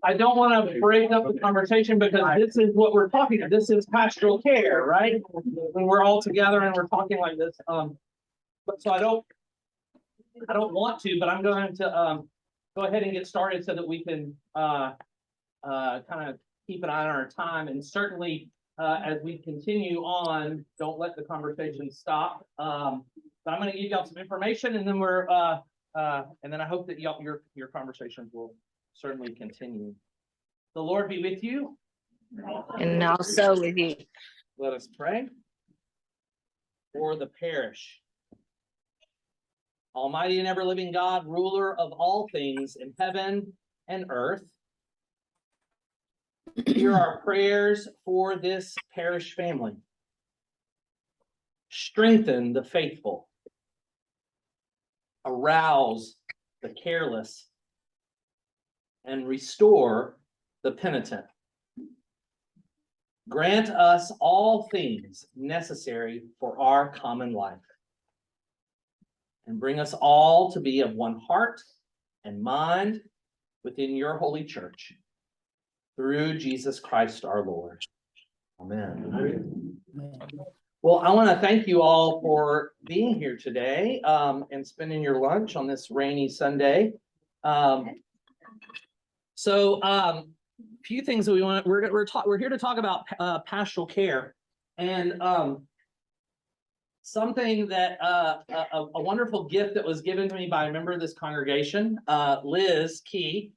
I don't want to break up the conversation because this is what we're talking about. This is pastoral care, right? When we're all together and we're talking like this. But so I don't want to, but I'm going to go ahead and get started so that we can kind of keep an eye on our time. And certainly as we continue on, don't let the conversation stop. But I'm going to give y'all some information, and then and then I hope that your conversations will certainly continue. The Lord be with you. And also with you. Let us pray. For the parish. Almighty and ever-living God, ruler of all things in heaven and earth, hear our prayers for this parish family. Strengthen the faithful. Arouse the careless. And restore the penitent. Grant us all things necessary for our common life. And bring us all to be of one heart and mind within your holy church. Through Jesus Christ our Lord. Amen. Amen. Well, I want to thank you all for being here today and spending your lunch on this rainy Sunday. Few things that we want. We're here to talk about pastoral care, and something that a wonderful gift that was given to me by a member of this congregation, Liz Key,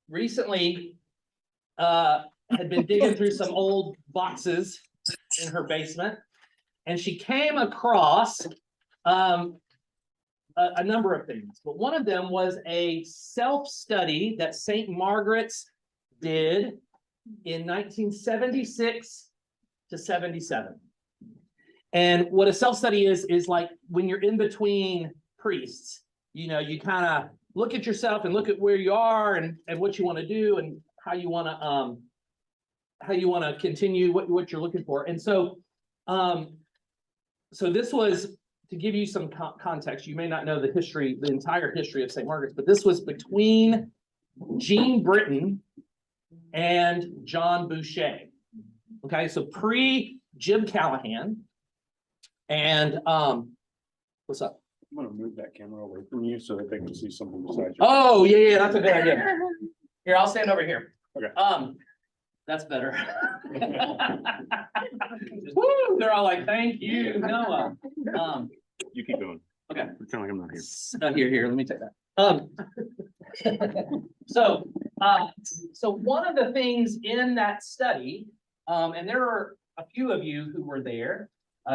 recently had been digging through some old boxes in her basement, and she came across a number of things, but one of them was a self-study that St. Margaret's did in 1976 to 77. And what a self-study is like when you're in between priests, you know, you kind of look at yourself and look at where you are and what you want to do and how you want to continue what you're looking for. And so so this was, to give you some context, you may not know the entire history of St. Margaret's, but this was between Jean Britton and John Boucher. Okay, so pre-Jim Callahan. And what's up? I'm gonna move that camera away from you so that they can see something beside you. Oh, yeah, that's a good idea. Here, I'll stand over here. Okay. That's better. Woo, they're all like, thank you, Noah. You keep going. Okay. Pretend like I'm not here. Here, let me take that. So one of the things in that study, and there are a few of you who were there,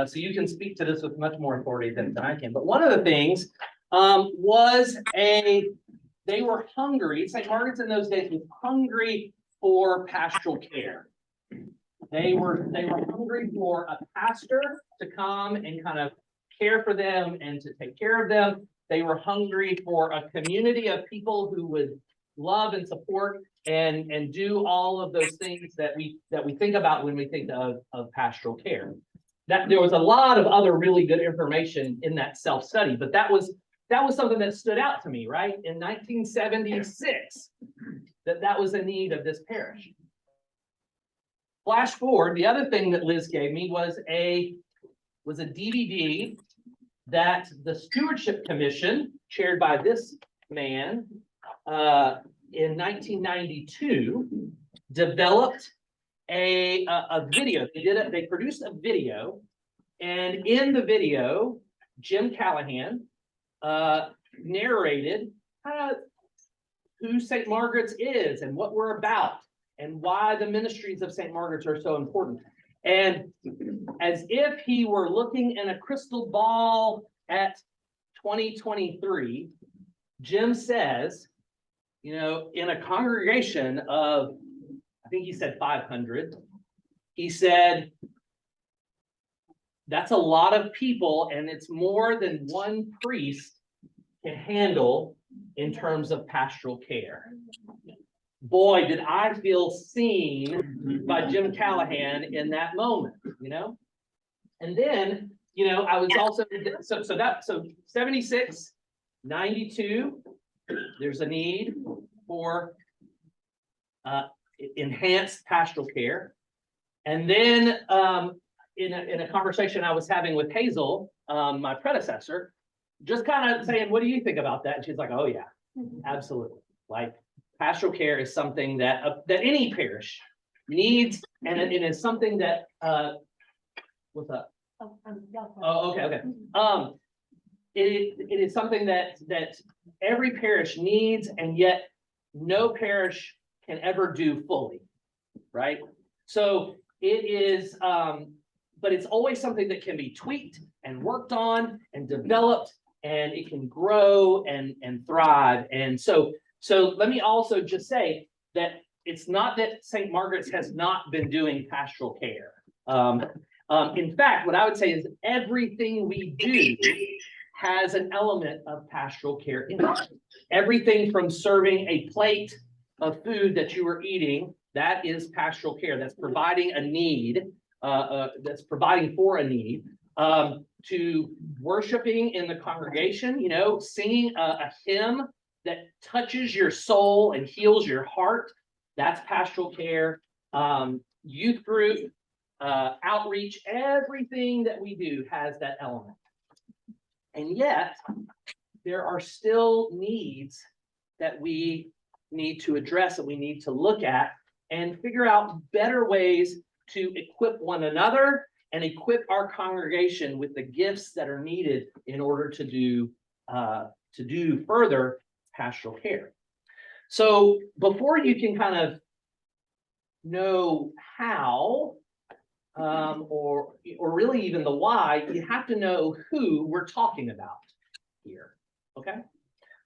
so you can speak to this with much more authority than I can, but one of the things was they were hungry. St. Margaret's in those days was hungry for pastoral care. They were hungry for a pastor to come and kind of care for them and to take care of them. They were hungry for a community of people who would love and support and do all of those things that we think about when we think of pastoral care. That there was a lot of other really good information in that self-study, but that was something that stood out to me, right? In 1976, that was a need of this parish. Flash forward, the other thing that Liz gave me was a DVD that the Stewardship Commission, chaired by this man, in 1992, developed a video. They produced a video, and in the video, Jim Callahan narrated who St. Margaret's is and what we're about and why the ministries of St. Margaret's are so important. And as if he were looking in a crystal ball at 2023, Jim says, you know, in a congregation of, I think he said 500, he said, that's a lot of people, and it's more than one priest can handle in terms of pastoral care. Boy, did I feel seen by Jim Callahan in that moment, you know? And then, I was also, so 76, 92, there's a need for enhanced pastoral care. And then in a conversation I was having with Hazel, my predecessor, just kind of saying, what do you think about that? And she's like, oh yeah, absolutely. Like pastoral care is something that any parish needs, and it is something that what's up? Oh, okay. It is something that every parish needs, and yet no parish can ever do fully, right? So it is, but it's always something that can be tweaked and worked on and developed, and it can grow and thrive. And so let me also just say that it's not that St. Margaret's has not been doing pastoral care. In fact, what I would say is everything we do has an element of pastoral care in it. Everything from serving a plate of food that you are eating, that is pastoral care. That's providing a need, that's providing for a need, to worshiping in the congregation, singing a hymn that touches your soul and heals your heart. That's pastoral care. Youth group, outreach, everything that we do has that element. And yet, there are still needs that we need to address, that we need to look at and figure out better ways to equip one another and equip our congregation with the gifts that are needed in order to do further pastoral care. So before you can kind of know how, or really even the why, you have to know who we're talking about here. Okay,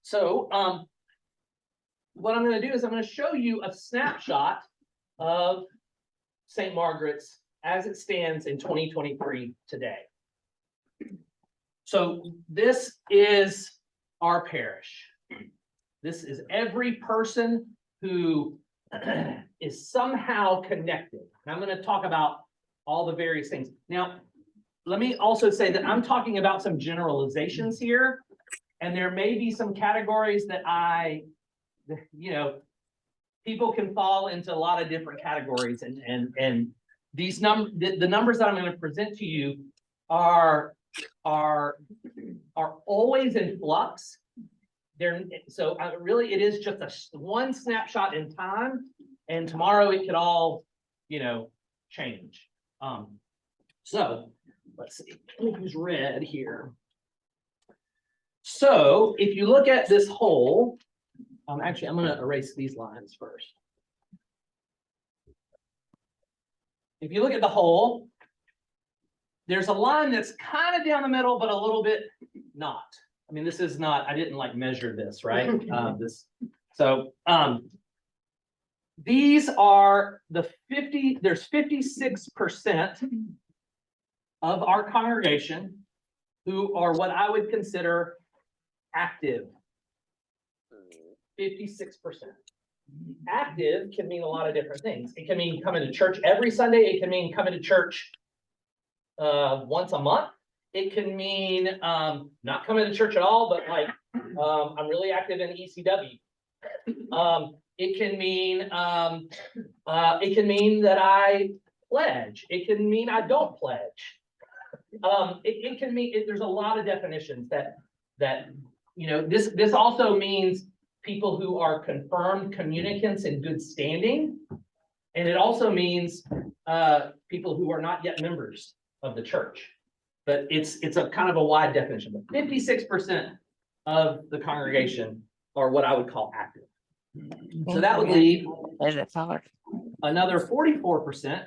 so what I'm going to do is I'm going to show you a snapshot of St. Margaret's as it stands in 2023 today. So this is our parish. This is every person who is somehow connected. And I'm going to talk about all the various things. Now, let me also say that I'm talking about some generalizations here, and there may be some categories that people can fall into a lot of different categories, and these the numbers that I'm going to present to you are always in flux. So really, it is just one snapshot in time, and tomorrow it could all, change. So let's see, let me use red here. So if you look at this whole, actually, I'm going to erase these lines first. If you look at the whole, there's a line that's kind of down the middle, but a little bit not. I mean, this is not, I didn't measure this, right? These are there's 56% of our congregation who are what I would consider active. 56%. Active can mean a lot of different things. It can mean coming to church every Sunday. It can mean coming to church once a month. It can mean not coming to church at all, but I'm really active in ECW. It can mean that I pledge. It can mean I don't pledge. It can mean there's a lot of definitions that this also means people who are confirmed communicants in good standing, and it also means people who are not yet members of the church. But it's a kind of a wide definition. But 56% of the congregation are what I would call active. So that would leave another 44%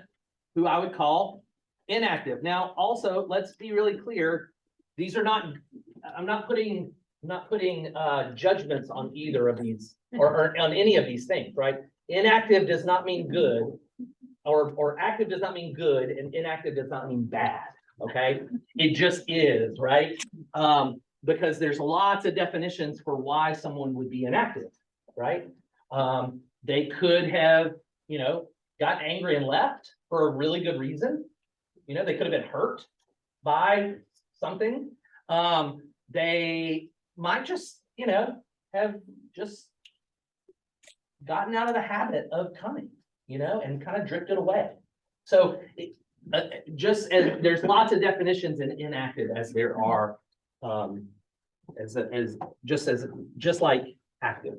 who I would call inactive. Now, also, let's be really clear. These are not, I'm not putting judgments on either of these or on any of these things, right? Inactive does not mean good, or active does not mean good, and inactive does not mean bad. Okay, it just is, right? Because there's lots of definitions for why someone would be inactive, right? They could have, got angry and left for a really good reason. They could have been hurt. by something, they might just, have just gotten out of the habit of coming, and kind of drifted away. So just as there's lots of definitions in inactive as there are, just like active.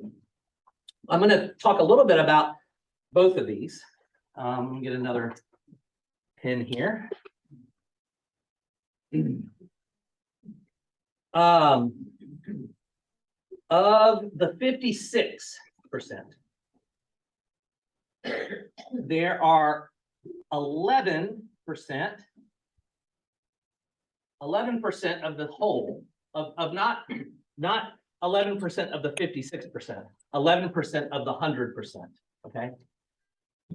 I'm going to talk a little bit about both of these. Let me get another pen here. Of the 56%, there are 11% of the whole of not 11% of the 56%, 11% of the 100%, okay,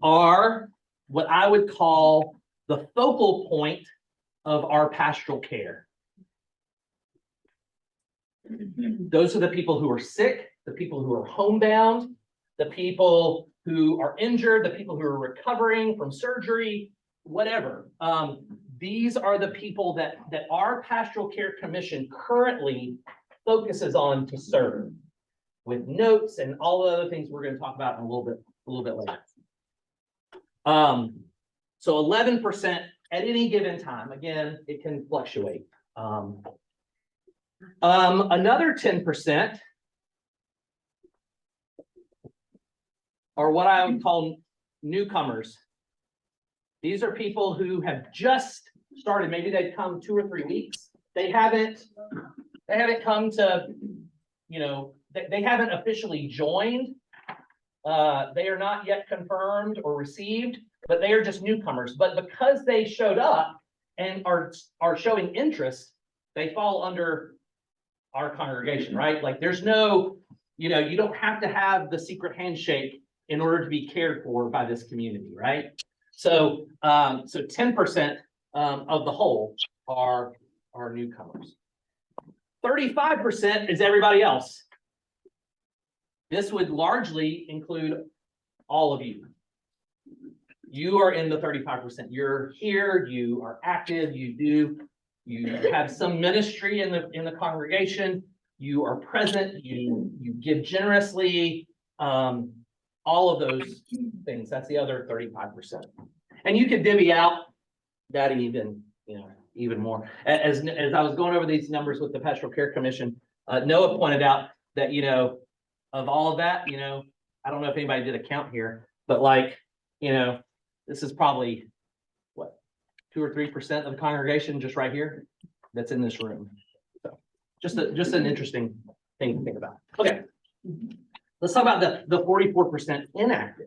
are what I would call the focal point of our pastoral care. Those are the people who are sick, the people who are homebound, the people who are injured, the people who are recovering from surgery, whatever. These are the people that our Pastoral Care Commission currently focuses on to serve, with notes and all the other things we're going to talk about in a little bit later. So 11% at any given time. Again, it can fluctuate. Another 10% are what I would call newcomers. These are people who have just started. Maybe they've come 2 or 3 weeks. They haven't come to, they haven't officially joined. They are not yet confirmed or received, but they are just newcomers. But because they showed up and are showing interest, they fall under our congregation, right? Like there's no, you don't have to have the secret handshake in order to be cared for by this community, right? So 10% of the whole are newcomers. 35% is everybody else. This would largely include all of you. You are in the 35%. You're here, you are active, you have some ministry in the congregation, you are present, you give generously, all of those things. That's the other 35%. And you could divvy out that even more. As I was going over these numbers with the Pastoral Care Commission, Noah pointed out that, of all of that, I don't know if anybody did a count here, but this is probably what, 2 or 3% of the congregation just right here that's in this room. So just an interesting thing to think about. Okay. Let's talk about the 44% inactive.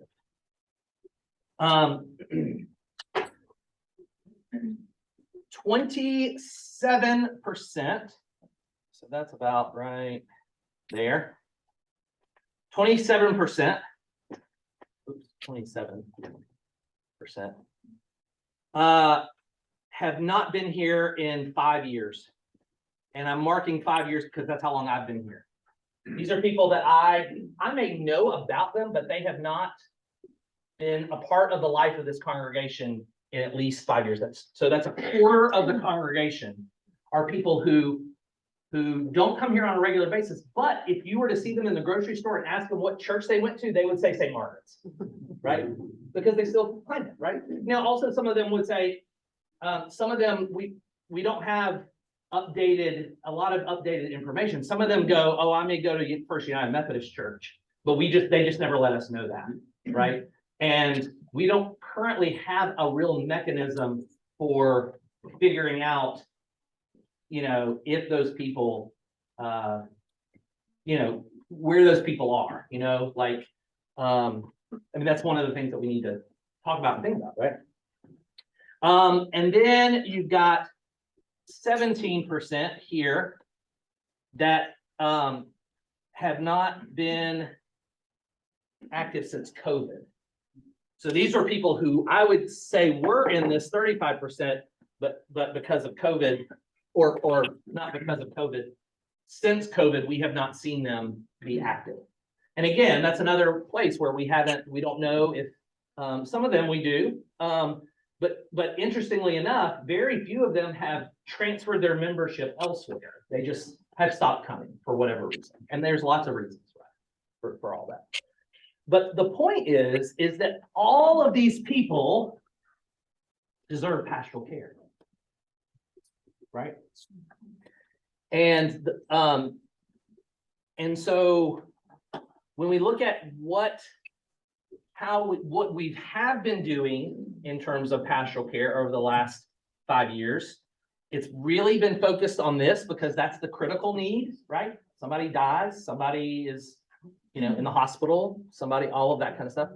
27%, so that's about right there. 27%, 27%, have not been here in 5 years. And I'm marking 5 years because that's how long I've been here. These are people that I may know about them, but they have not been a part of the life of this congregation in at least 5 years. That's a quarter of the congregation are people who don't come here on a regular basis. But if you were to see them in the grocery store and ask them what church they went to, they would say St. Margaret's, right? Because they still find it, right? Now, also some of them would say, some of them we don't have a lot of updated information. Some of them go, oh, I may go to First United Methodist Church, but they just never let us know that, right? And we don't currently have a real mechanism for figuring out, if those people, where those people are, that's one of the things that we need to talk about and think about, right? And then you've got 17% here that have not been active since COVID. So these are people who I would say were in this 35%, but because of COVID, or not because of COVID, since COVID, we have not seen them be active. And again, that's another place where we don't know if some of them we do, but interestingly enough, very few of them have transferred their membership elsewhere. They just have stopped coming for whatever reason. And there's lots of reasons for all that. But the point is that all of these people deserve pastoral care. Right? And so when we look at what we have been doing in terms of pastoral care over the last 5 years, it's really been focused on this because that's the critical need, right? Somebody dies, somebody is, in the hospital, somebody, all of that kind of stuff.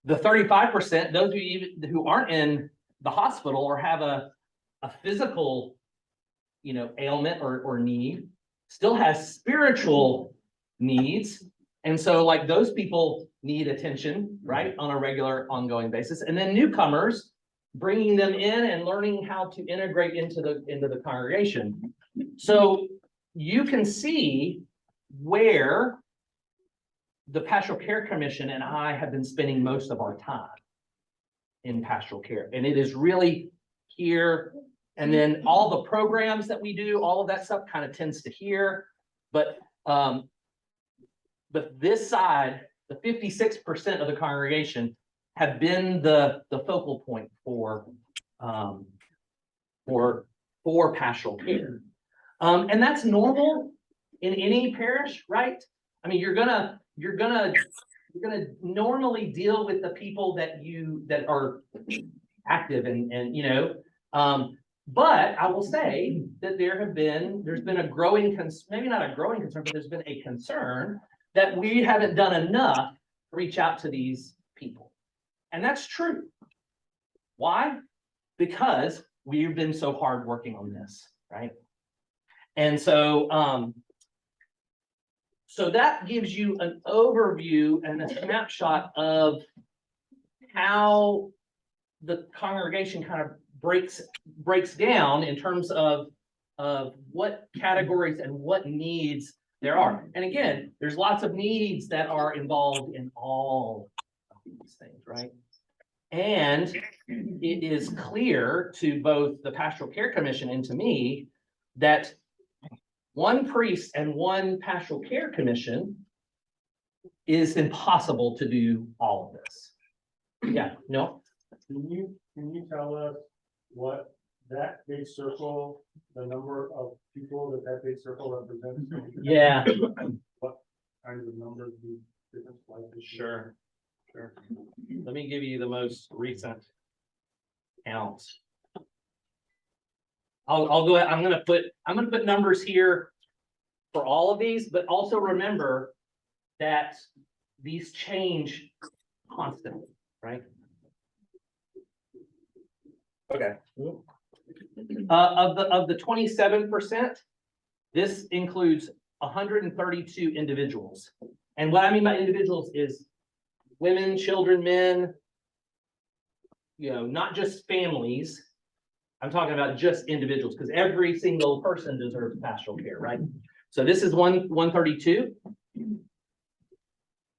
The 35%, those who aren't in the hospital or have a physical, ailment or need, still has spiritual needs. And so like those people need attention, right, on a regular ongoing basis. And then newcomers, bringing them in and learning how to integrate into the congregation. So you can see where the Pastoral Care Commission and I have been spending most of our time in pastoral care. And it is really here. And then all the programs that we do, all of that stuff kind of tends to here. But this side, the 56% of the congregation have been the focal point for pastoral care. And that's normal in any parish, right? I mean, you're gonna normally deal with the people that are active and but I will say that there's been a growing maybe not a growing concern, but there's been a concern that we haven't done enough to reach out to these people. And that's true. Why? Because we've been so hard working on this, right? And so so that gives you an overview and a snapshot of how the congregation kind of breaks down in terms of what categories and what needs there are. And again, there's lots of needs that are involved in all of these things, right? And it is clear to both the Pastoral Care Commission and to me that one priest and one Pastoral Care Commission is impossible to do all of this. Yeah, no? Can you tell us what that big circle, the number of people that big circle represents? Yeah. What kinds of numbers do different slices? Sure. Let me give you the most recent count. I'll go ahead. I'm gonna put numbers here for all of these, but also remember that these change constantly, right? Okay. Of the 27%, this includes 132 individuals. And what I mean by individuals is women, children, men, not just families. I'm talking about just individuals because every single person deserves pastoral care, right? So this is 132.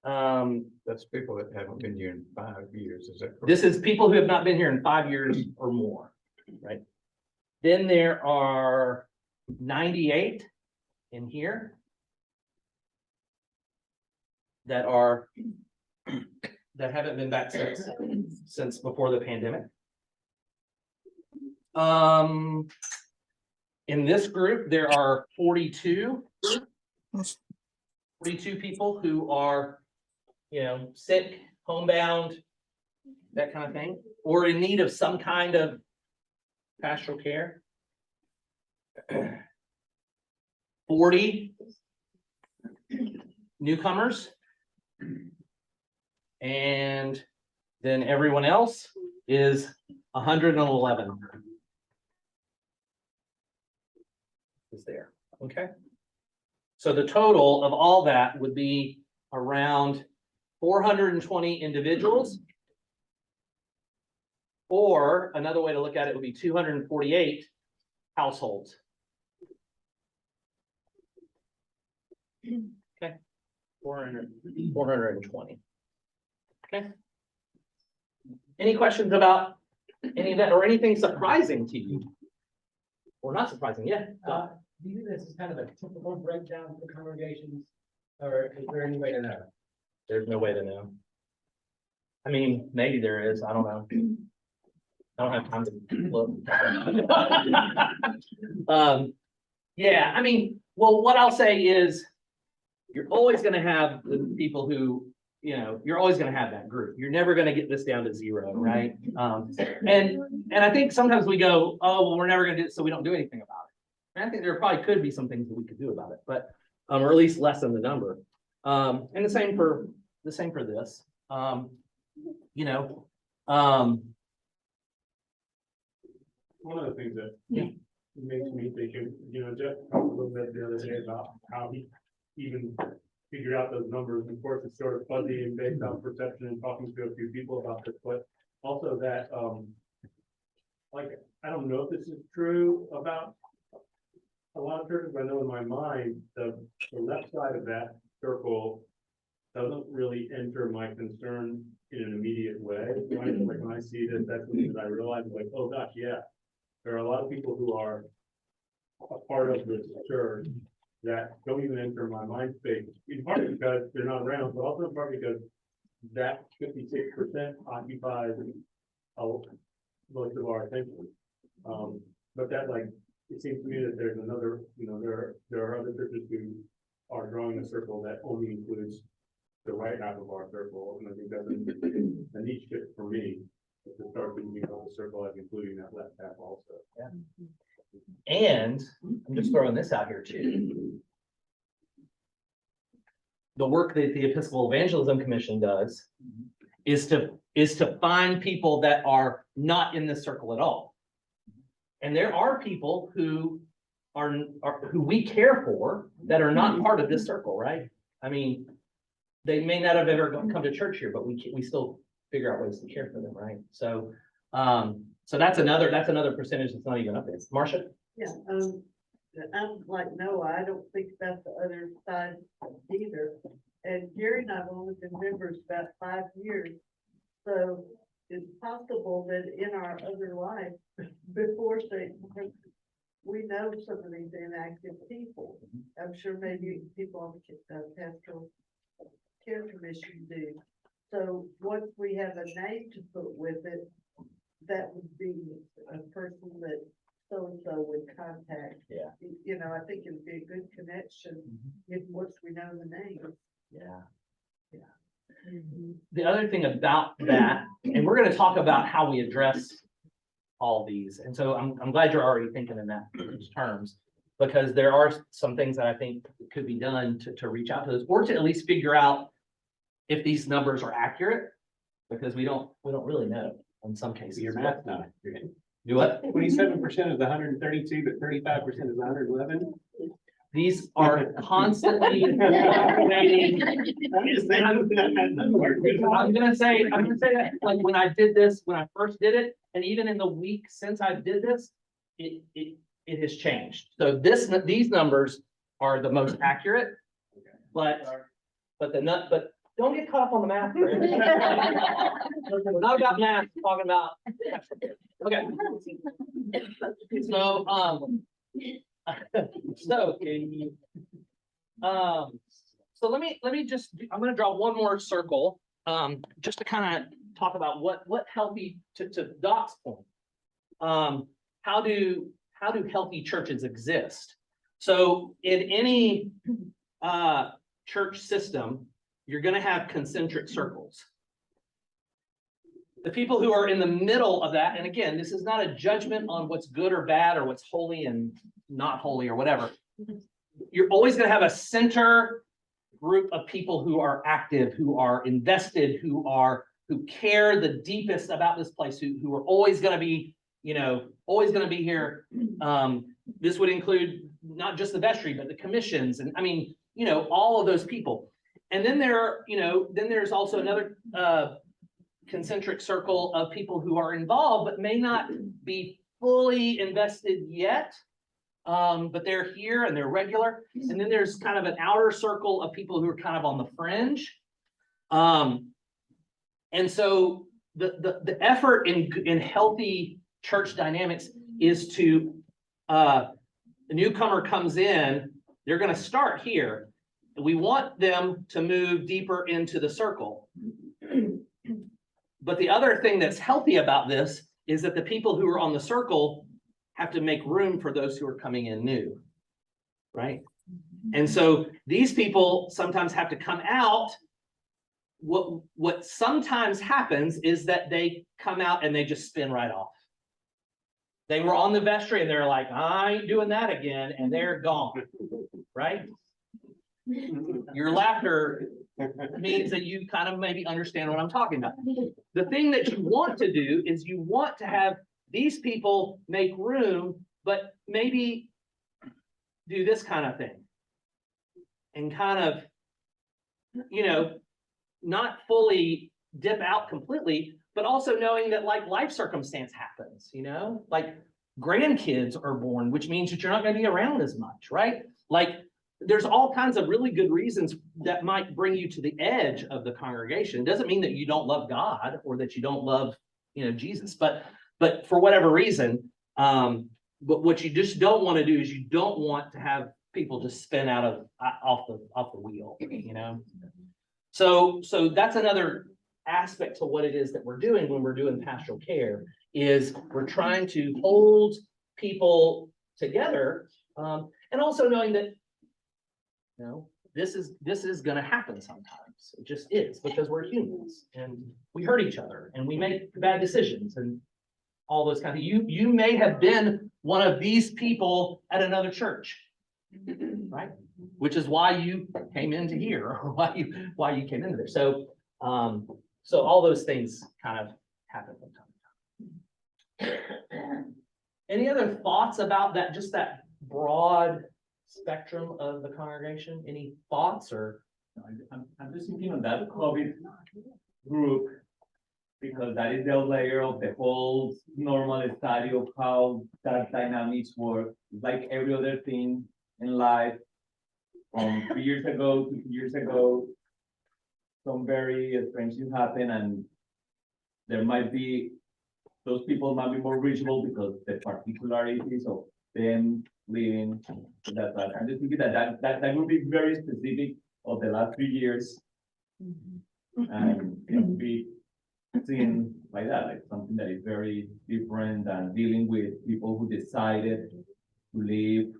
That's people that haven't been here in 5 years, is that correct? This is people who have not been here in 5 years or more, right? Then there are 98 in here that haven't been back since before the pandemic. In this group, there are 42 people who are, sick, homebound, that kind of thing, or in need of some kind of pastoral care. 40 newcomers. And then everyone else is 111 is there. Okay. So the total of all that would be around 420 individuals, or another way to look at it would be 248 households. Okay. 420. Okay. Any questions about Any of that, or anything surprising to you? Or not surprising, yeah. Do you think this is kind of a typical breakdown for congregations, or is there any way to know? There's no way to know. I mean, maybe there is, I don't know. I don't have time to look. Yeah, I mean, well, what I'll say is, you're always gonna have the people who, you know, you're always gonna have that group. You're never gonna get this down to zero, right? And I think sometimes we go, oh, well, we're never gonna do it, so we don't do anything about it. And I think there probably could be some things that we could do about it, but, or at least lessen the number. And the same for this. You know, One of the things that Yeah. makes me think, Jeff talked a little bit the other day about how he even figured out those numbers. Of course, it's sort of fuzzy and based on perception and talking to a few people about this, but also that, like, I don't know if this is true about a lot of churches, but I know in my mind, the left side of that circle doesn't really enter my concern in an immediate way. Right? Like when I see this, that's when I realize, like, oh gosh, yeah, there are a lot of people who are a part of this church that don't even enter my mind space, in part because they're not around, but also in part because that 56% occupies most of our attention. But that, like, it seems to me that there's another, there are other churches who are drawing a circle that only includes the right half of our circle, and I think that's a neat shift for me, to start thinking about the circle as including that left half also. and I'm just throwing this out here too. The work that the Episcopal Evangelism Commission does is to find people that are not in this circle at all. And there are people who are who we care for that are not part of this circle, right? I mean, they may not have ever come to church here, but we still figure out ways to care for them, right? So, so that's another percentage that's not even up there. Marcia? Yeah, I'm like Noah, I don't think about the other side either. And Gary and I've only been members about 5 years. So it's possible that in our other life, before we know some of these inactive people. I'm sure maybe people on the Pastoral Care Commission do. So once we have a name to put with it, that would be a person that so-and-so would contact. Yeah. I think it would be a good connection if once we know the name. Yeah. The other thing about that, and we're going to talk about how we address all these. And so I'm glad you're already thinking in those terms, because there are some things that I think could be done to reach out to those, or to at least figure out if these numbers are accurate, because we don't really know in some cases. Your math's not. Do what? 27% is 132, but 35% is 111. These are constantly fluctuating. I'm gonna say that, like, when I first did it, and even in the week since I did this, it has changed. So these numbers are the most accurate, but don't get caught up on the math. We're not about math, we're talking about. Okay. So let me just, I'm gonna draw one more circle, just to kind of talk about what healthy, to Doc's point. How do healthy churches exist? So in any church system, you're gonna have concentric circles. The people who are in the middle of that, and again, this is not a judgment on what's good or bad or what's holy and not holy or whatever. You're always going to have a center group of people who are active, who are invested, who care the deepest about this place, who are always going to be, always going to be here. This would include not just the vestry, but the commissions, and I mean, all of those people. And then there's also another concentric circle of people who are involved, but may not be fully invested yet. But they're here and they're regular. And then there's kind of an outer circle of people who are kind of on the fringe. And so the effort in healthy church dynamics is to, the newcomer comes in, they're gonna start here. We want them to move deeper into the circle. But the other thing that's healthy about this is that the people who are on the circle have to make room for those who are coming in new, right? And so these people sometimes have to come out. What sometimes happens is that they come out and they just spin right off. They were on the vestry and they're like, I ain't doing that again, and they're gone, right? Your laughter means that you kind of maybe understand what I'm talking about. The thing that you want to do is you want to have these people make room, but maybe do this kind of thing. And kind of, you know, not fully dip out completely, but also knowing that like life circumstance happens, you know, like grandkids are born, which means that you're not going to be around as much, right? Like there's all kinds of really good reasons that might bring you to the edge of the congregation. It doesn't mean that you don't love God or that you don't love, you know, Jesus, but for whatever reason, but what you just don't want to do is you don't want to have people just spin out of off the wheel, you know. So that's another aspect to what it is that we're doing when we're doing pastoral care, is we're trying to hold people together, and also knowing that, you know, this is going to happen sometimes. It just is, because we're humans and we hurt each other and we make bad decisions and all those kinds of. You may have been one of these people at another church, right? Which is why you came into here, or why you came into there. So all those things kind of happen from time to time. Any other thoughts about that? Just that broad spectrum of the congregation? Any thoughts or? I'm just thinking on that COVID group, because that is the layer of the whole normal study of how that dynamics work. Like every other thing in life, from 3 years ago to 2 years ago, some very strange things happen, and there might be, those people might be more reachable because the particularities of them living that. I'm just thinking that would be very specific of the last 3 years, and it would be seen like that, like something that is very different than dealing with people who decided to live.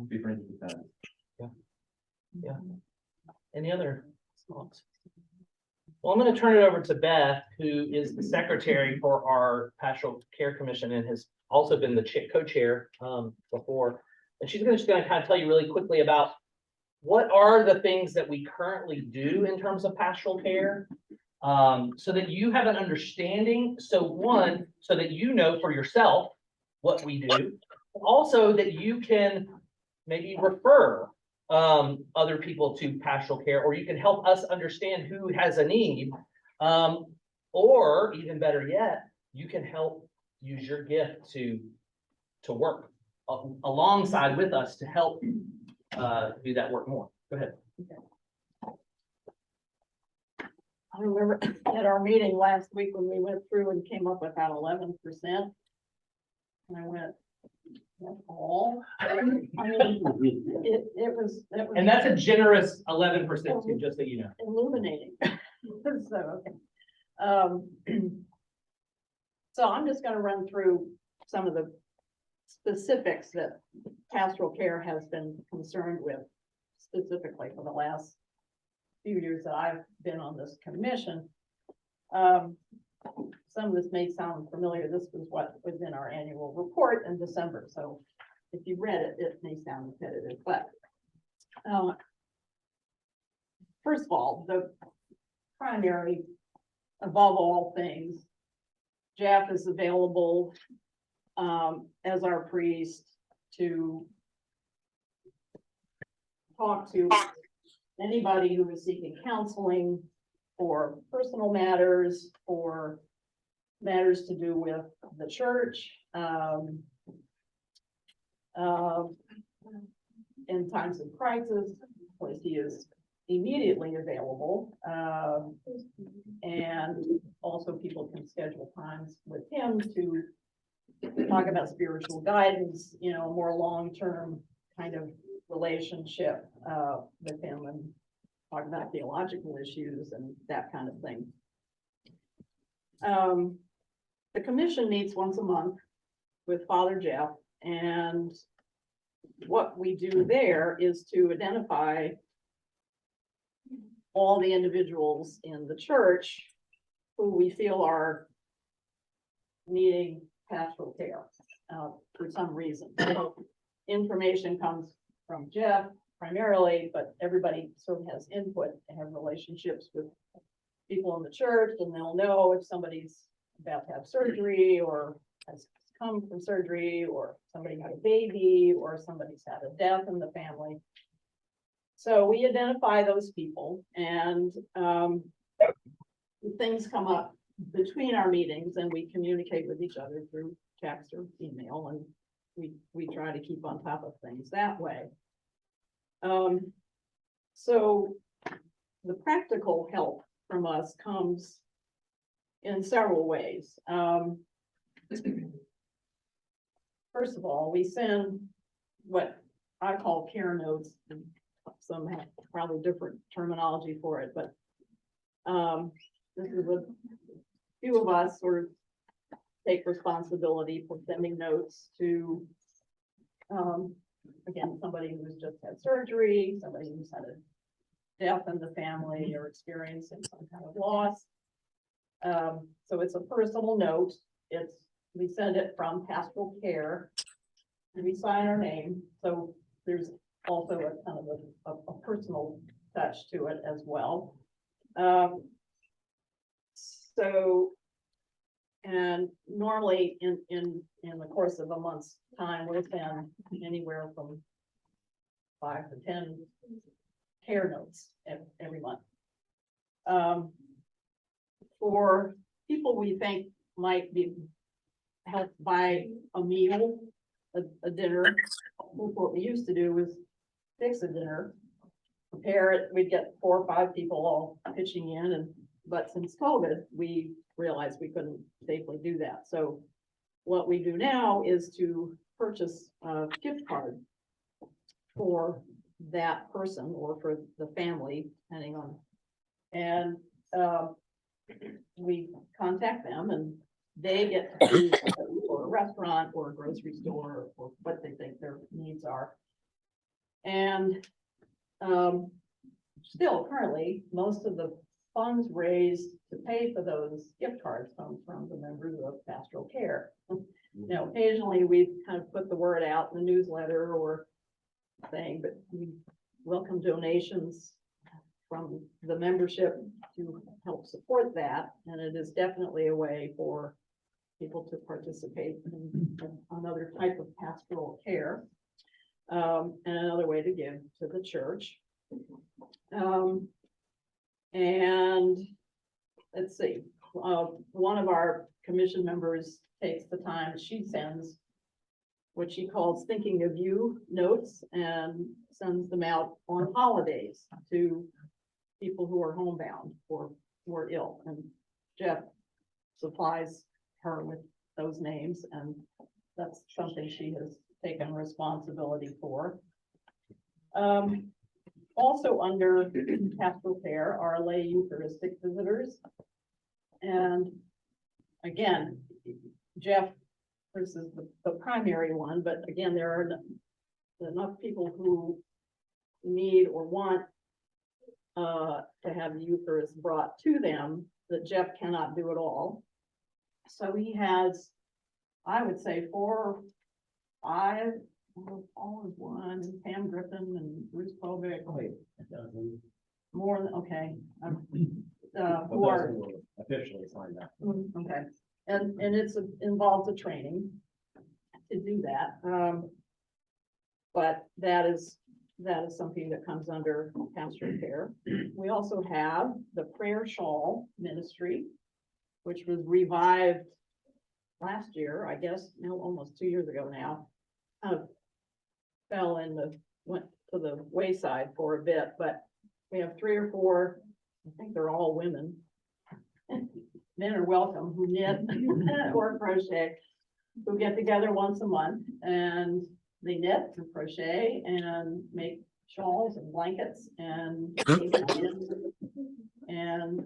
Different. Yeah. Any other thoughts? Well, I'm going to turn it over to Beth, who is the secretary for our Pastoral Care Commission and has also been the co-chair before. And she's just going to kind of tell you really quickly about what are the things that we currently do in terms of pastoral care, so that you have an understanding. So one, so that you know for yourself what we do, also that you can maybe refer other people to pastoral care, or you can help us understand who has a need, or even better yet, you can help use your gift to work alongside with us to help do that work more. Go ahead. I remember at our meeting last week when we went through and came up with that 11%. And I went, that's all. I mean, it was. And that's a generous 11% too, just so you know. Illuminating. So, okay. So I'm just gonna run through some of the specifics that pastoral care has been concerned with specifically for the last few years that I've been on this commission. Some of this may sound familiar. This was what was in our annual report in December. So if you read it, it may sound repetitive, but first of all, the primary, above all things, Jeff is available as our priest to talk to anybody who is seeking counseling for personal matters, or matters to do with the church, in times of crisis. Of course, he is immediately available. And also people can schedule times with him to talk about spiritual guidance, you know, a more long-term kind of relationship, with him, and talk about theological issues and that kind of thing. The commission meets once a month with Father Jeff, and what we do there is to identify all the individuals in the church who we feel are needing pastoral care, for some reason. So information comes from Jeff primarily, but everybody sort of has input and have relationships with people in the church, and they'll know if somebody's about to have surgery or has come from surgery, or somebody had a baby, or somebody's had a death in the family. So we identify those people, and things come up between our meetings, and we communicate with each other through text or email, and we try to keep on top of things that way. So the practical help from us comes in several ways. First of all, we send what I call care notes, and some have probably different terminology for it, but this is a few of us sort of take responsibility for sending notes to, again, somebody who's just had surgery, somebody who's had a death in the family or experiencing some kind of loss. So it's a personal note. We send it from Pastoral Care, and we sign our name. So there's also a kind of a personal touch to it as well. And normally in the course of a month's time, we'll send anywhere from 5 to 10 care notes every month. For people we think might be helped by a meal, a dinner, what we used to do was fix a dinner, prepare it, we'd get 4 or 5 people all pitching in, but since COVID, we realized we couldn't safely do that. So what we do now is to purchase a gift card for that person or for the family, depending on, and we contact them, and they get to choose for a restaurant or a grocery store or what they think their needs are. And still currently, most of the funds raised to pay for those gift cards come from the members of Pastoral Care. Now, occasionally we've kind of put the word out in the newsletter or thing, but we welcome donations from the membership to help support that. And it is definitely a way for people to participate in another type of pastoral care, and another way to give to the church. And let's see, one of our commission members takes the time, she sends what she calls thinking of you notes, and sends them out on holidays to people who are homebound or who are ill. And Jeff supplies her with those names, and that's something she has taken responsibility for. Also under Pastoral Care are lay Eucharistic visitors. And again, Jeff, this is the primary one, but again, there are enough people who need or want to have the Eucharist brought to them that Jeff cannot do it all. So he has, I would say, 4 or 5, all is one, Pam Griffin and Bruce Kovic. More than, okay. Who are officially signed up. okay, and it's involves a training to do that. But that is something that comes under Pastoral Care. We also have the Prayer Shawl Ministry, which was revived last year, I guess, no, almost 2 years ago now. Kind of went to the wayside for a bit, but we have 3 or 4, I think they're all women. Men are welcome, who knit or crochet, who get together once a month and they knit and crochet and make shawls and blankets and and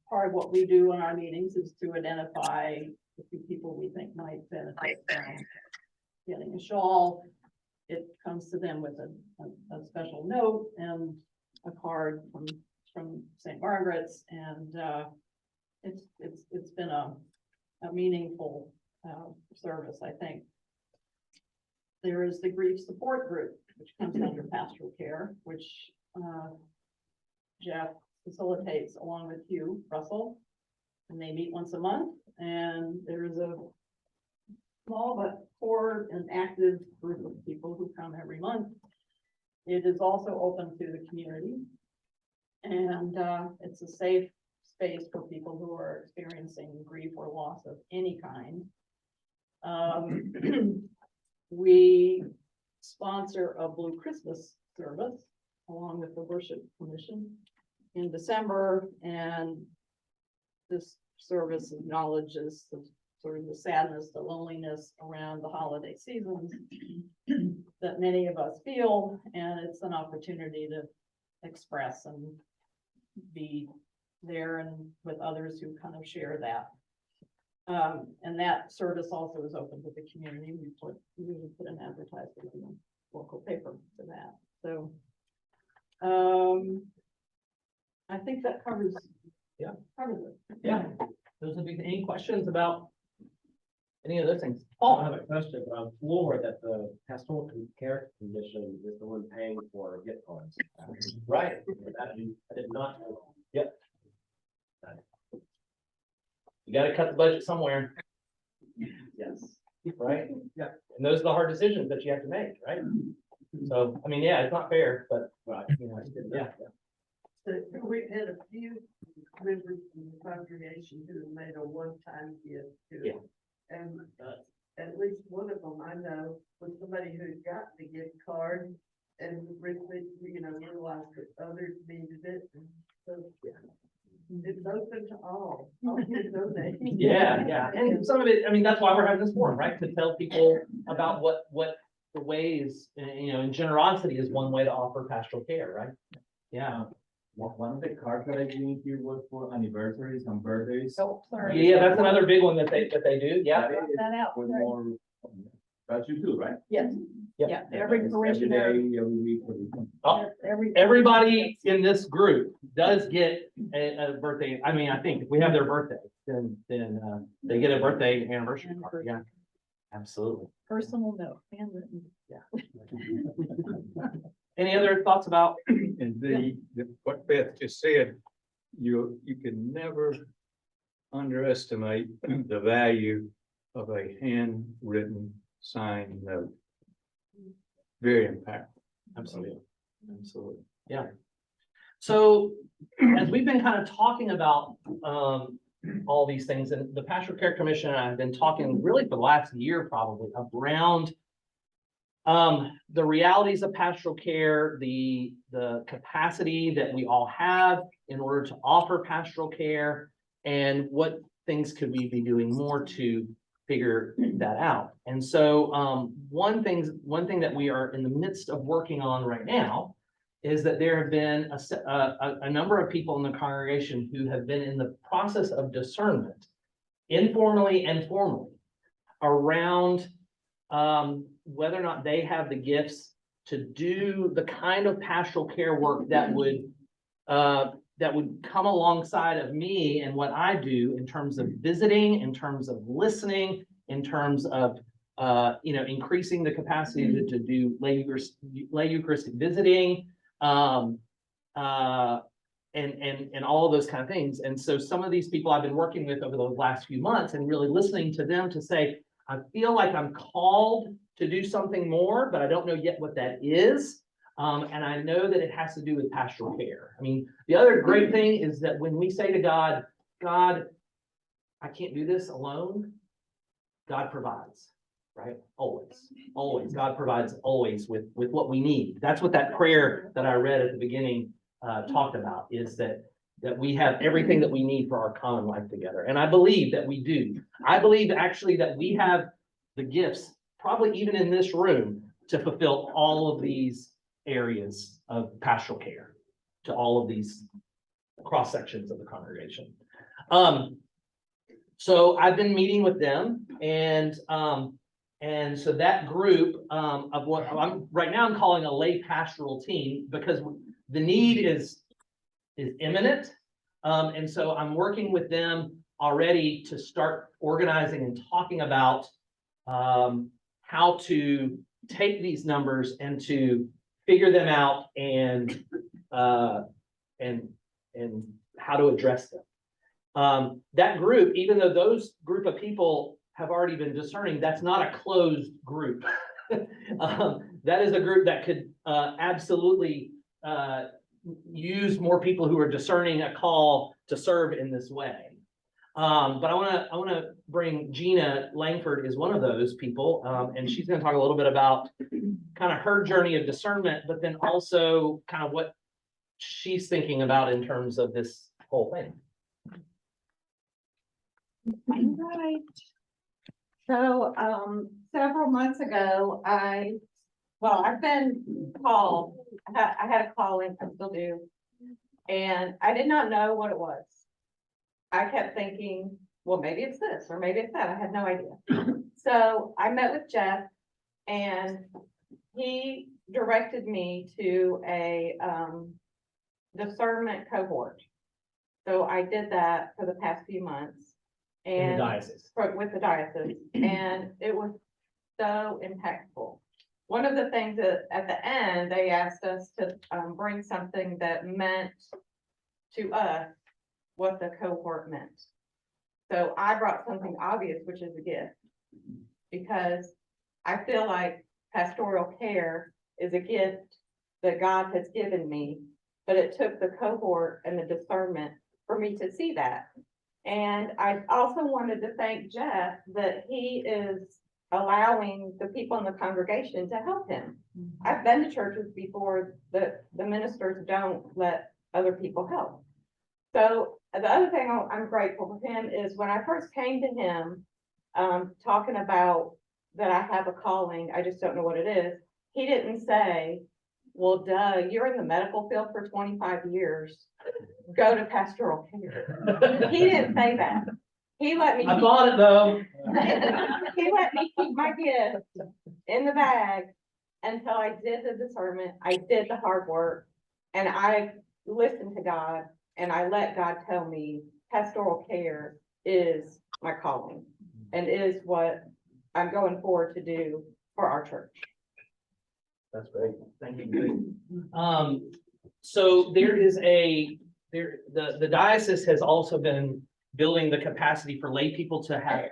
part of what we do in our meetings is to identify the few people we think might benefit from getting a shawl. It comes to them with a special note and a card from St. Margaret's, and it's been a meaningful service, I think. There is the grief support group, which comes under pastoral care, which Jeff facilitates along with Hugh Russell, and they meet once a month, and there's a small but core and active group of people who come every month. It is also open to the community, and it's a safe space for people who are experiencing grief or loss of any kind. We sponsor a Blue Christmas service along with the Worship Commission in December, and this service acknowledges the sort of the sadness, the loneliness around the holiday seasons that many of us feel, and it's an opportunity to express and be there and with others who kind of share that. And that service also is open to the community. We usually put an advertisement in the local paper for that. So I think that covers. Yeah. Covers it. Yeah. Those would be any questions about any of those things? I Paul? have a question. I'm floored that the Pastoral Care Commission is the one paying for gift cards. Right. I did not know. Yep. You gotta cut the budget somewhere, Yes. right? Yeah. And those are the hard decisions that you have to make, right? So, I mean, yeah, it's not fair, but, Right. you know, yeah. So we've had a few members from the congregation who have made a one-time gift to Yeah. it. And at least one of them I know was somebody who had gotten the gift card and really, realized that others needed it. And so it's open to all. All can donate. Yeah, yeah, and some of it, I mean, that's why we're having this forum, right, to tell people about what the ways, and generosity is one way to offer pastoral care, right? Yeah, One of the cards that I gave you was for anniversaries and birthdays. Oh, sorry. yeah, that's another big one that they do, yeah. That is That out. with more, that you do, right? Yes. Yep. Yeah, every Every parishioner. day, every week, every month. Oh, Every. everybody in this group does get a birthday, I mean, I think if we have their birthday, then they get a birthday anniversary card, yeah. Absolutely. Personal note, handwritten. Any other thoughts about? And what Beth just said, you can never underestimate the value of a handwritten signed note. Very impactful. Absolutely. Absolutely. Yeah. So as we've been kind of talking about all these things, and the Pastoral Care Commission and I have been talking really for the last year probably around the realities of pastoral care, the capacity that we all have in order to offer pastoral care, and what things could we be doing more to figure that out. And so one thing that we are in the midst of working on right now is that there have been a number of people in the congregation who have been in the process of discernment, informally and formally, around whether or not they have the gifts to do the kind of pastoral care work that would come alongside of me and what I do in terms of visiting, in terms of listening, in terms of increasing the capacity to do lay Eucharistic visiting, and all of those kind of things. And so some of these people I've been working with over the last few months and really listening to them to say, I feel like I'm called to do something more, but I don't know yet what that is. And I know that it has to do with pastoral care. I mean, the other great thing is that when we say to God, God, I can't do this alone, God provides. right? Always. God provides always with what we need. That's what that prayer that I read at the beginning talked about, is that we have everything that we need for our common life together. And I believe that we do. I believe actually that we have the gifts, probably even in this room, to fulfill all of these areas of pastoral care, to all of these cross sections of the congregation. So I've been meeting with them, and so that group of what right now I'm calling a lay pastoral team, because the need is imminent. And so I'm working with them already to start organizing and talking about how to take these numbers and to figure them out and how to address them. That group, even though those group of people have already been discerning, that's not a closed group. That is a group that could absolutely use more people who are discerning a call to serve in this way. But I want to bring Jeana Langford is one of those people, and she's going to talk a little bit about kind of her journey of discernment, but then also kind of what she's thinking about in terms of this whole thing. Right. So, several months ago, I've been called, I had a call in, I still do, and I did not know what it was. I kept thinking, well, maybe it's this, or maybe it's that, I had no idea. So I met with Jeff, and he directed me to a, discernment cohort. So I did that for the past few months. In the And diocese. with the diocese, and it was so impactful. One of the things that at the end, they asked us to bring something that meant to us what the cohort meant. So I brought something obvious, which is a gift, because I feel like pastoral care is a gift that God has given me, but it took the cohort and the discernment for me to see that. And I also wanted to thank Jeff that he is allowing the people in the congregation to help him. I've been to churches before that the ministers don't let other people help. So the other thing I'm grateful for him is when I first came to him, talking about that I have a calling, I just don't know what it is. He didn't say, well, duh, you're in the medical field for 25 years. Go to pastoral care. He didn't say that. He let me. I bought it though. He let me keep my gift in the bag until I did the discernment. I did the hard work, and I listened to God, and I let God tell me pastoral care is my calling and is what I'm going forward to do for our church. That's great. Thank you. So there is the diocese has also been building the capacity for lay people to have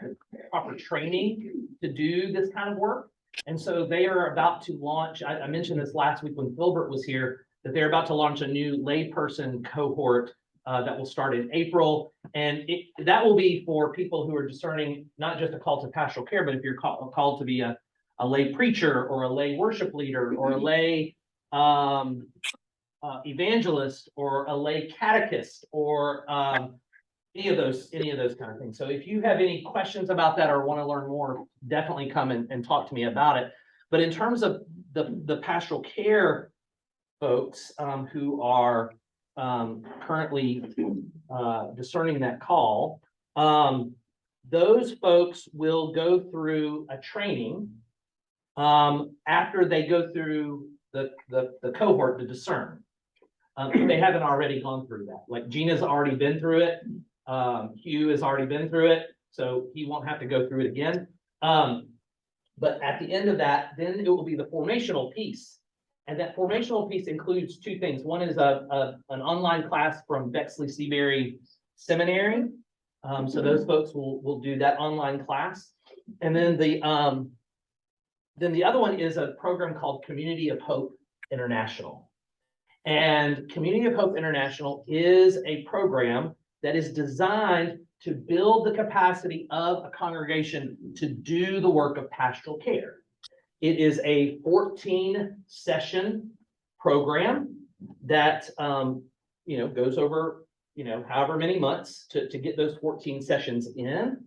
proper training to do this kind of work. And so they are about to launch, I mentioned this last week when Filbert was here, that they're about to launch a new layperson cohort that will start in April. And that will be for people who are discerning not just a call to pastoral care, but if you're called to be a lay preacher or a lay worship leader or a lay evangelist or a lay catechist or any of those kind of things. So if you have any questions about that or want to learn more, definitely come and talk to me about it. But in terms of the pastoral care folks who are currently discerning that call, those folks will go through a training after they go through the cohort to discern. If they haven't already gone through that, like Gina's already been through it, Hugh has already been through it, so he won't have to go through it again. But at the end of that, then it will be the formational piece. And that formational piece includes two things. One is an online class from Bexley Seabury Seminary. So those folks will do that online class. And then the other one is a program called Community of Hope International. And Community of Hope International is a program that is designed to build the capacity of a congregation to do the work of pastoral care. It is a 14-session program that, goes over, however many months to get those 14 sessions in.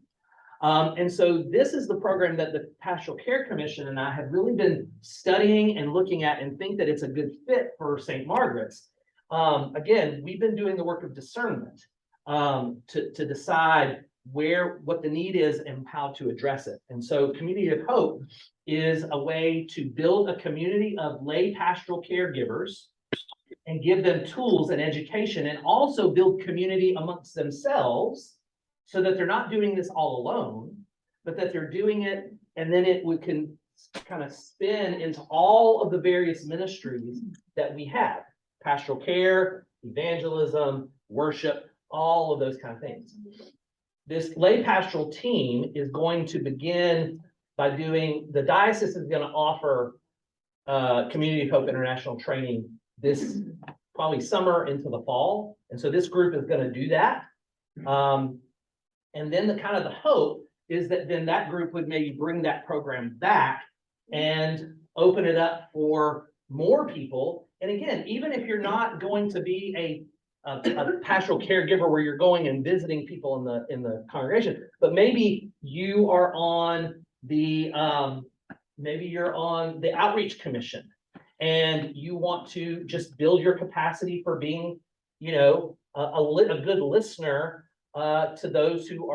And so this is the program that the Pastoral Care Commission and I have really been studying and looking at and think that it's a good fit for St. Margaret's. Again, we've been doing the work of discernment to decide what the need is and how to address it. And so Community of Hope is a way to build a community of lay pastoral caregivers and give them tools and education, and also build community amongst themselves so that they're not doing this all alone, but that they're doing it, and then can kind of spin into all of the various ministries that we have: pastoral care, evangelism, worship, all of those kind of things. This lay pastoral team is going to begin by the diocese is going to offer Community of Hope International training this probably summer into the fall. And so this group is going to do that. And then the hope is that then that group would maybe bring that program back and open it up for more people. And again, even if you're not going to be a pastoral caregiver where you're going and visiting people in the congregation, but maybe you are on the outreach commission, and you want to just build your capacity for being, a good listener to those who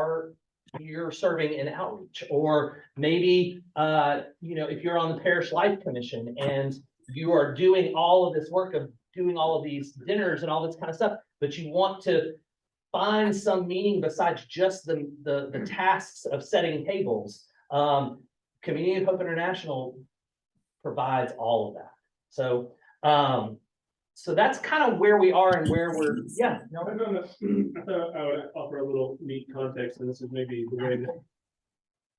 you're serving in outreach. Or maybe, if you're on the parish life commission and you are doing all of this work of doing all of these dinners and all this kind of stuff, but you want to find some meaning besides just the tasks of setting tables. Community of Hope International provides all of that. So, so that's kind of where we are and where we're, yeah. I thought I would offer a little neat context, and this is maybe the way that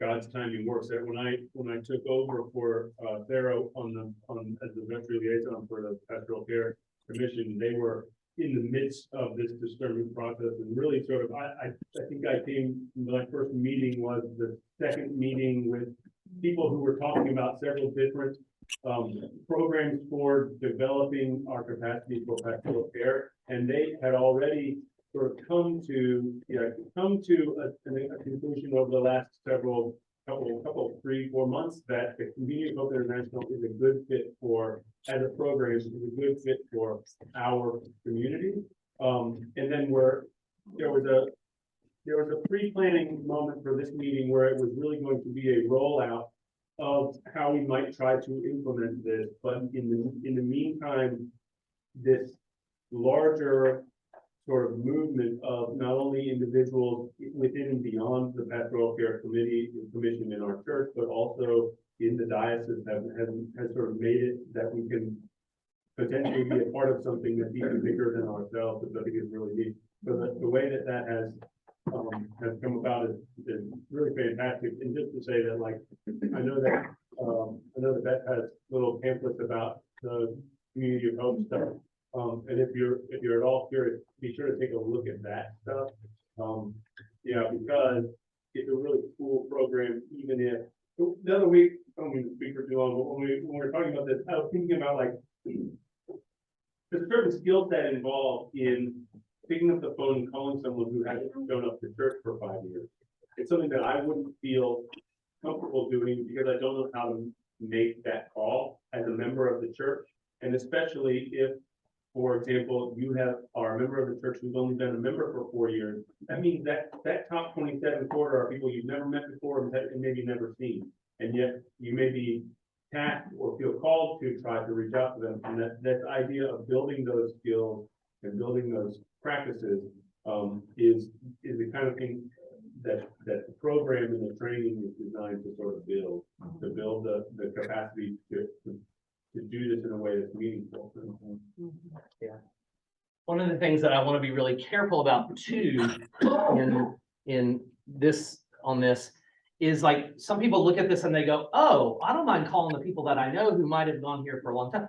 God's timing works. That when I took over for Thero as the vestry liaison for the Pastoral Care Commission, they were in the midst of this discernment process, and really sort of I think my first meeting was the second meeting with people who were talking about several different programs for developing our capacity for pastoral care, and they had already sort of come to a conclusion over the last couple 3-4 months that the Community of Hope International is a good fit as a program, is a good fit for our community. And then there was a pre-planning moment for this meeting where it was really going to be a rollout of how we might try to implement this, but in the meantime, this larger sort of movement of not only individuals within and beyond the Pastoral Care Commission in our church, but also in the diocese has sort of made it that we can potentially be a part of something that's even bigger than ourselves, which I think is really neat. So the way that has come about is really fantastic. And just to say that, like, I know that Beth has little pamphlets about the Community of Hope stuff. And if you're at all curious, be sure to take a look at that stuff. Because it's a really cool program. Even if the other week, I don't mean to speak for too long, but when we were talking about this, I was thinking about like there's a certain skill set involved in picking up the phone and calling someone who hasn't shown up to church for 5 years. It's something that I wouldn't feel comfortable doing because I don't know how to make that call as a member of the church. And especially if, for example, you are a member of the church who's only been a member for 4 years, that means that top 27 quarter are people you've never met before and maybe never seen. And yet you may be tasked or feel called to try to reach out to them. And that idea of building those skills and building those practices is the kind of thing that the program and the training is designed to sort of build the capacity to do this in a way that's meaningful. Yeah. One of the things that I want to be really careful about too in this is like some people look at this and they go, oh, I don't mind calling the people that I know who might have gone here for a long time.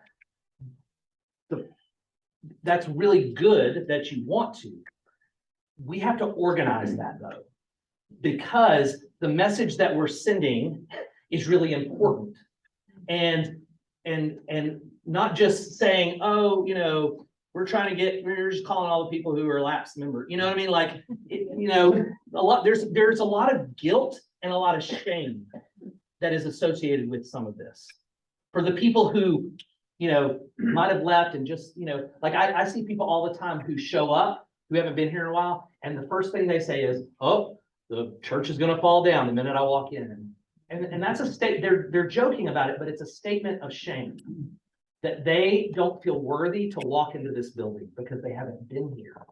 That's really good that you want to. we have to organize that though, because the message that we're sending is really important. And not just saying, oh, we're just calling all the people who are lapsed members. You know what I mean? Like, there's a lot of guilt and a lot of shame that is associated with some of this. For the people who, might have left and just, like I see people all the time who show up, who haven't been here in a while, and the first thing they say is, oh, the church is gonna fall down the minute I walk in. And that's a state, they're joking about it, but it's a statement of shame that they don't feel worthy to walk into this building because they haven't been here.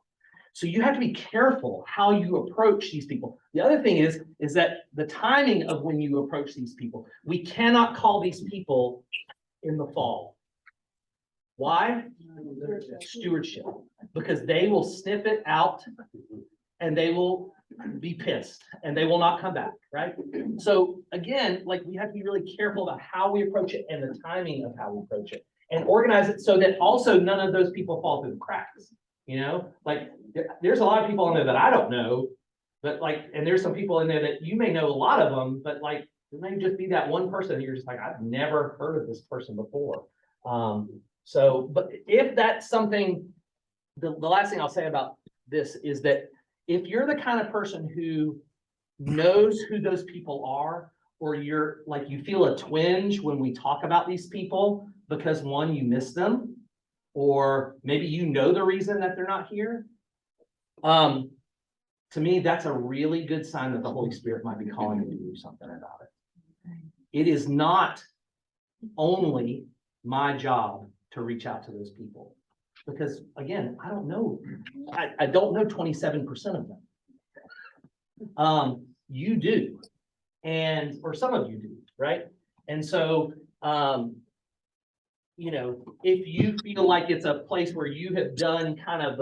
So you have to be careful how you approach these people. The other thing is that the timing of when you approach these people, we cannot call these people in the fall. Why? Stewardship. Because they will sniff it out and they will be pissed and they will not come back, right? So again, like we have to be really careful about how we approach it and the timing of how we approach it and organize it so that also none of those people fall through the cracks. Like there's a lot of people in there that I don't know, but and there's some people in there that you may know a lot of them, but like it may just be that one person that you're just like, I've never heard of this person before. But if that's something, the last thing I'll say about this is that if you're the kind of person who knows who those people are, or you're like, you feel a twinge when we talk about these people because one, you miss them, or maybe the reason that they're not here. To me, that's a really good sign that the Holy Spirit might be calling you to do something about it. It is not only my job to reach out to those people. Because again, I don't know. I don't know 27% of them. You do. Or some of you do, right? And so, if you feel like it's a place where you have done kind of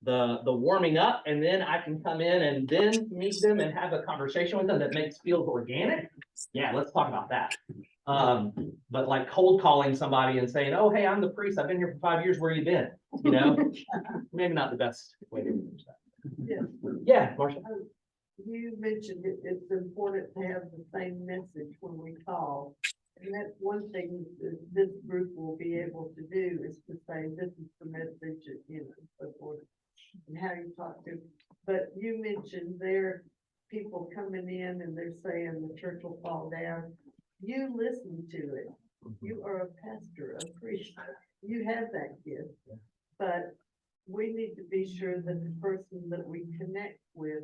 the warming up, and then I can come in and then meet them and have a conversation with them that feels organic. Yeah, let's talk about that. But like cold calling somebody and saying, oh, hey, I'm the priest. I've been here for 5 years. Where you been? Maybe not the best way to do that. Yeah, Marcia. You mentioned it's important to have the same message when we call. And that's one thing that this group will be able to do is to say, this is the message, so forth, and how you talk to. But you mentioned there are people coming in and they're saying the church will fall down. You listen to it. You are a pastor, a priest. You have that gift. But we need to be sure that the person that we connect with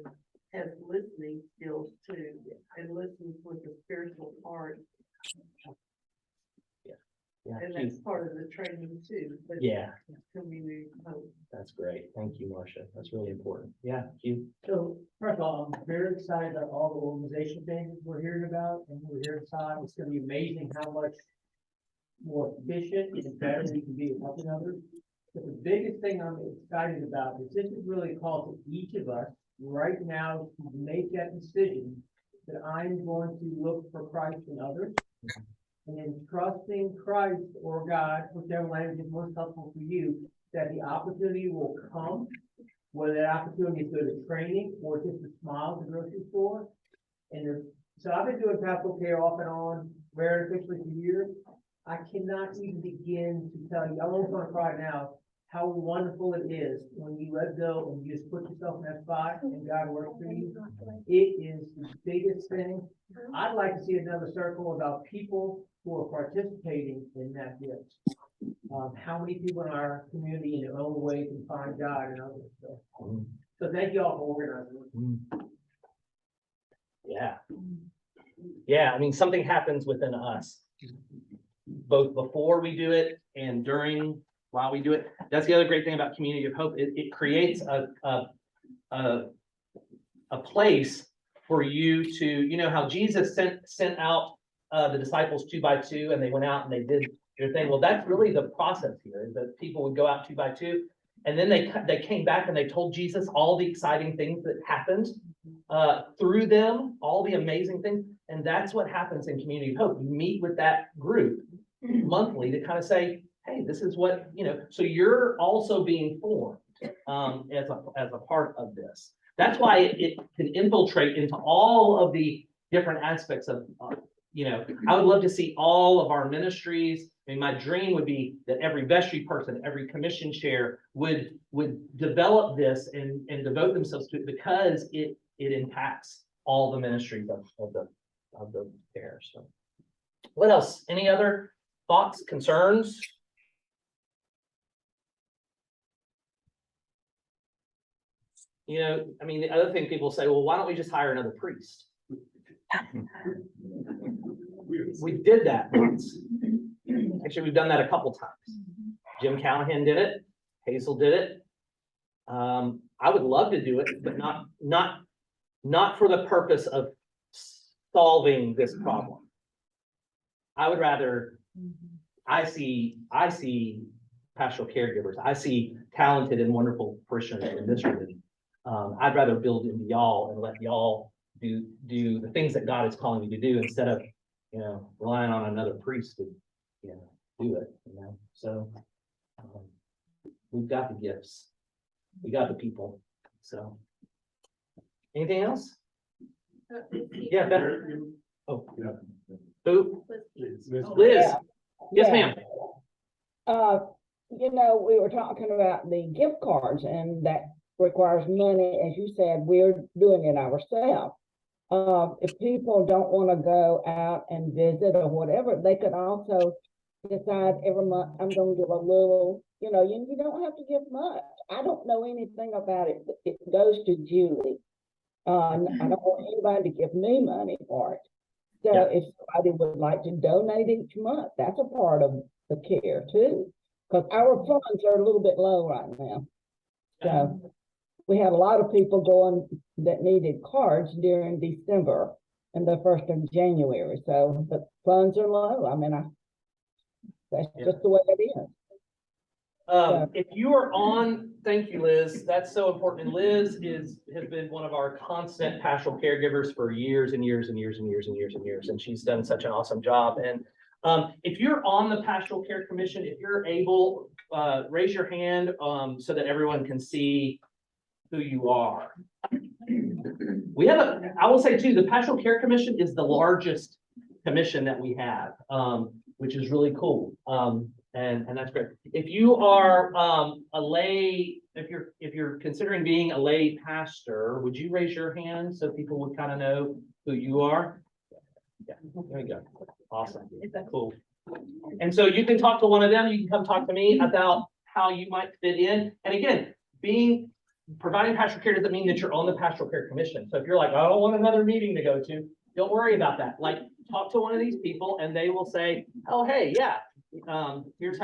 has listening skills too, and listens with a spiritual heart. Yeah, And that's part of the training too. But yeah, community hope. That's great. Thank you, Marcia. That's really important. Yeah, Hugh. So first of all, I'm very excited about all the organization things we're hearing about, and we're here inside. It's going to be amazing how much more efficient and better we can be at helping others. But the biggest thing I'm excited about is this is really a call to each of us right now to make that decision that I'm going to look for Christ in others, and in trusting Christ or God, whichever language is most helpful for you, that the opportunity will come, whether that opportunity is go to training or just a smile at the grocery store. So I've been doing pastoral care off and on, very officially for years. I cannot even begin to tell you, I'm almost going to cry now, how wonderful it is when you let go and you just put yourself in that spot and God works for you. It is the biggest thing. I'd like to see another circle about people who are participating in that gift. How many people in our community in their own way can find God and others. So thank you all for organizing. Yeah. Yeah, I mean, something happens within us, both before we do it and while we do it. That's the other great thing about Community of Hope. It creates a place for you to, how Jesus sent out the disciples 2 by 2, and they went out and they did their thing. Well, that's really the process here, is that people would go out 2 by 2, and then they came back and they told Jesus all the exciting things that happened through them, all the amazing things. And that's what happens in Community of Hope. You meet with that group monthly to kind of say, hey, this is what, so you're also being formed as a part of this. That's why it can infiltrate into all of the different aspects of, I would love to see all of our ministries. I mean, my dream would be that every vestry person, every commission chair would develop this and devote themselves to it, because it impacts all the ministries of the care. So, what else? Any other thoughts, concerns? I mean, the other thing people say, well, why don't we just hire another priest? We did that once. Actually, we've done that a couple times. Jim Callahan did it. Hazel did it. I would love to do it, but not for the purpose of solving this problem. I would rather, I see pastoral caregivers. I see talented and wonderful parishioners in this room. I'd rather build into y'all and let y'all do the things that God is calling you to do, instead of, relying on another priest to, do it, So, we've got the gifts. We got the people. So, anything else? Yeah, better. Oh, Yeah. who? Liz. Liz. Yes, Yeah. ma'am. We were talking about the gift cards, and that requires money. As you said, we're doing it ourselves. If people don't want to go out and visit or whatever, they could also decide every month, I'm going to give a little, you don't have to give much. I don't know anything about it. It goes to Julie. I don't want anybody to give me money for it. So Yeah. if somebody would like to donate each month, that's a part of the care too. Because our funds are a little bit low right now. So we had a lot of people going that needed cards during December and the 1st of January. So the funds are low. I mean, that's just the way it is. If you are on, thank you, Liz. That's so important. And Liz has been one of our constant pastoral caregivers for years and years and years and years and years and years. And she's done such an awesome job. And if you're on the Pastoral Care Commission, if you're able, raise your hand so that everyone can see who you are. I will say too, the Pastoral Care Commission is the largest commission that we have, which is really cool. And that's great. If you are a lay, if you're considering being a lay pastor, would you raise your hand so people would kind of know who you are? Yeah, there we go. Awesome. Cool. And so you can talk to one of them. You can come talk to me about how you might fit in. And again, providing pastoral care doesn't mean that you're on the Pastoral Care Commission. So if you're like, I don't want another meeting to go to, don't worry about that. Like, talk to one of these people and they will say, oh, hey, yeah, here's how